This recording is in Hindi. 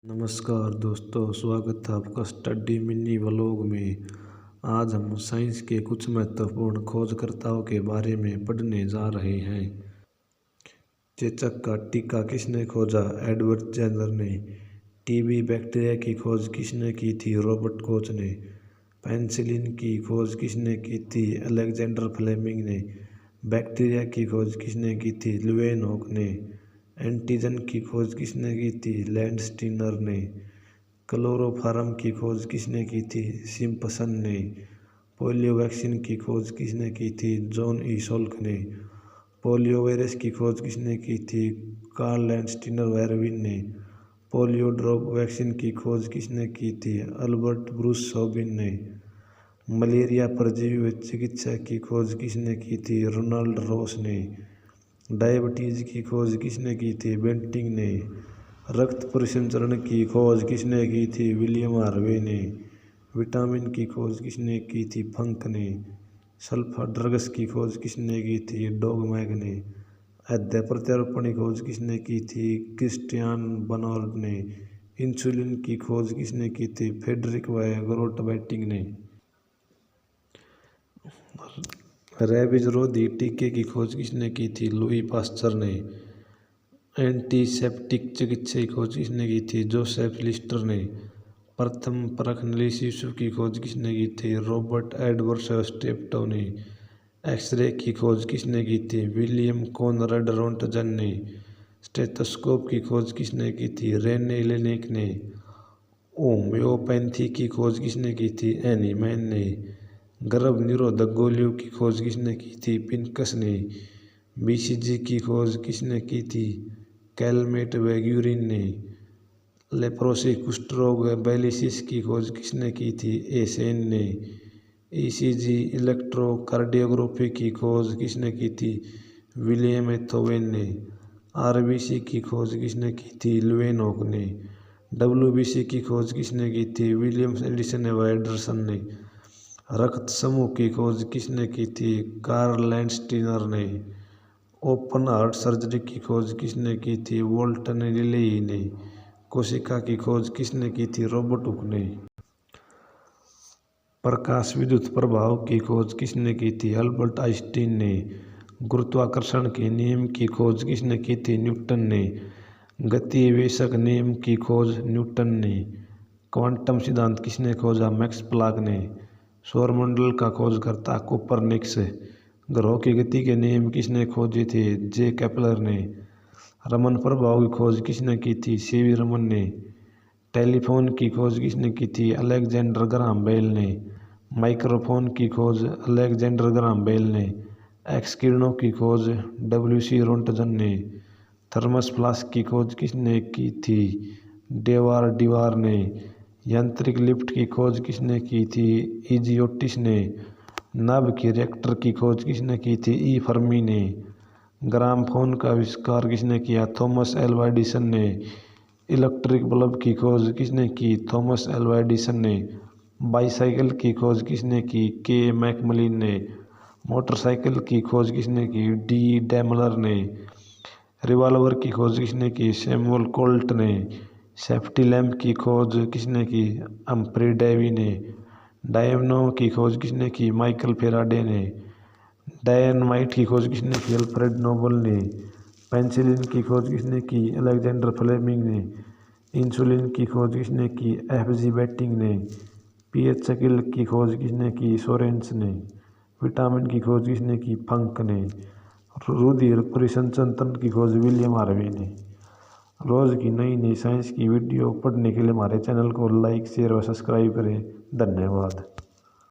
नमस्कार दोस्तों, स्वागत है आपका स्टडी मिनी व्लॉग में। आज हम साइंस के कुछ महत्वपूर्ण खोजकर्ताओं के बारे में पढ़ने जा रहे हैं। चेचक का टीका किसने खोजा? एडवर्ड जेनर ने। टीबी बैक्टीरिया की खोज किसने की थी? रॉबर्ट कोच ने। पेनिसिलिन की खोज किसने की थी? अलेक्जेंडर फ्लेमिंग ने। बैक्टीरिया की खोज किसने की थी? ल्यूवेनहॉक ने। एंटीजन की खोज किसने की थी? लैंडस्टीनर ने। क्लोरोफॉर्म की खोज किसने की थी? सिम्पसन ने। पोलियो वैक्सीन की खोज किसने की थी? जॉन ई सॉल्क ने। पोलियो वायरस की खोज किसने की थी? कार्ल लैंडस्टीनर वायरविन ने। पोलियो ड्रॉप वैक्सीन की खोज किसने की थी? अल्बर्ट ब्रूस सॉबिन ने। मलेरिया परजीवी चिकित्सा की खोज किसने की थी? रोनाल्ड रॉस ने। डायबिटीज की खोज किसने की थी? बेंटिंग ने। रक्त परिसंचरण की खोज किसने की थी? विलियम हार्वे ने। विटामिन की खोज किसने की थी? फंक ने। सल्फर ड्रग्स की खोज किसने की थी? डॉगमैग ने। अध्यय प्रत्यारोपण की खोज किसने की थी? क्रिस्टियान बर्नार्ड ने। इंसुलिन की खोज किसने की थी? फ्रेडरिक ग्रोटबैटिंग ने। रेबीज रोधी टीके की खोज किसने की थी? लुई पास्चर ने। एंटीसेप्टिक चिकित्सा की खोज किसने की थी? जोसेफ लिस्टर ने। प्रथम परखनली शिशु की खोज किसने की थी? रॉबर्ट एडवर्ड स्टेप्टो ने। एक्सरे की खोज किसने की थी? विलियम कॉनराड रोंटगन ने। स्टेथोस्कोप की खोज किसने की थी? रेने लेनेक ने। होम्योपैथी की खोज किसने की थी? एनीमैन ने। गर्भ निरोधक गोलियों की खोज किसने की थी? पिनकस ने। बीसीजी की खोज किसने की थी? कैलमेट वेग्यूरिन ने। लेप्रोसी कुष्ठ रोग बैलिसिस की खोज किसने की थी? एसेन ने। ईसीजी इलेक्ट्रोकार्डियोग्राफी की खोज किसने की थी? विलियम एथोवेन ने। आरबीसी की खोज किसने की थी? ल्यूवेनहॉक ने। डब्ल्यूबीसी की खोज किसने की थी? विलियम एडिसन एंडरसन ने। रक्त समूह की खोज किसने की थी? कार्ल लैंडस्टीनर ने। ओपन हार्ट सर्जरी की खोज किसने की थी? वोल्टन रिलेई ने। कोशिका की खोज किसने की थी? रॉबर्ट हुक ने। प्रकाश विद्युत प्रभाव की खोज किसने की थी? अल्बर्ट आइंस्टीन ने। गुरुत्वाकर्षण के नियम की खोज किसने की थी? न्यूटन ने। गतिवेशक नियम की खोज न्यूटन ने। क्वांटम सिद्धांत किसने खोजा? मैक्स प्लांक ने। सौरमंडल का खोजकर्ता कोपरनिकस। ग्रहों की गति के नियम किसने खोजे थे? जे केपलर ने। रमन प्रभाव की खोज किसने की थी? सीवी रमन ने। टेलीफोन की खोज किसने की थी? अलेक्जेंडर ग्राहम बेल ने। माइक्रोफोन की खोज अलेक्जेंडर ग्राहम बेल ने। एक्स किरणों की खोज डब्ल्यूसी रोंटगन ने। थर्मस फ्लास्क की खोज किसने की थी? डेवार ने। यांत्रिक लिफ्ट की खोज किसने की थी? इजिओटिस ने। नाभ के रिएक्टर की खोज किसने की थी? ई फर्मी ने। ग्रामोफोन का आविष्कार किसने किया? थॉमस एल्वा एडिसन ने। इलेक्ट्रिक बल्ब की खोज किसने की? थॉमस एल्वा एडिसन ने। बाईसाइकिल की खोज किसने की? के मैकमिलन ने। मोटरसाइकिल की खोज किसने की? डी डैमलर ने। रिवॉल्वर की खोज किसने की? सैमुअल कोल्ट ने। सेफ्टी लैंप की खोज किसने की? हम्फ्री डेवी ने। डायनमो की खोज किसने की? माइकल फेराडे ने। डायनामाइट की खोज किसने की? अल्फ्रेड नोबल ने। पेनिसिलिन की खोज किसने की? अलेक्जेंडर फ्लेमिंग ने। इंसुलिन की खोज किसने की? एफजी बेंटिंग ने। पीएच स्केल की खोज किसने की? सोरेंस ने। विटामिन की खोज किसने की? फंक ने। रुधिर परिसंचरण तंत्र की खोज विलियम हार्वे ने। रोज की नई नई साइंस की वीडियो पढ़ने के लिए हमारे चैनल को लाइक शेयर व सब्सक्राइब करें। धन्यवाद।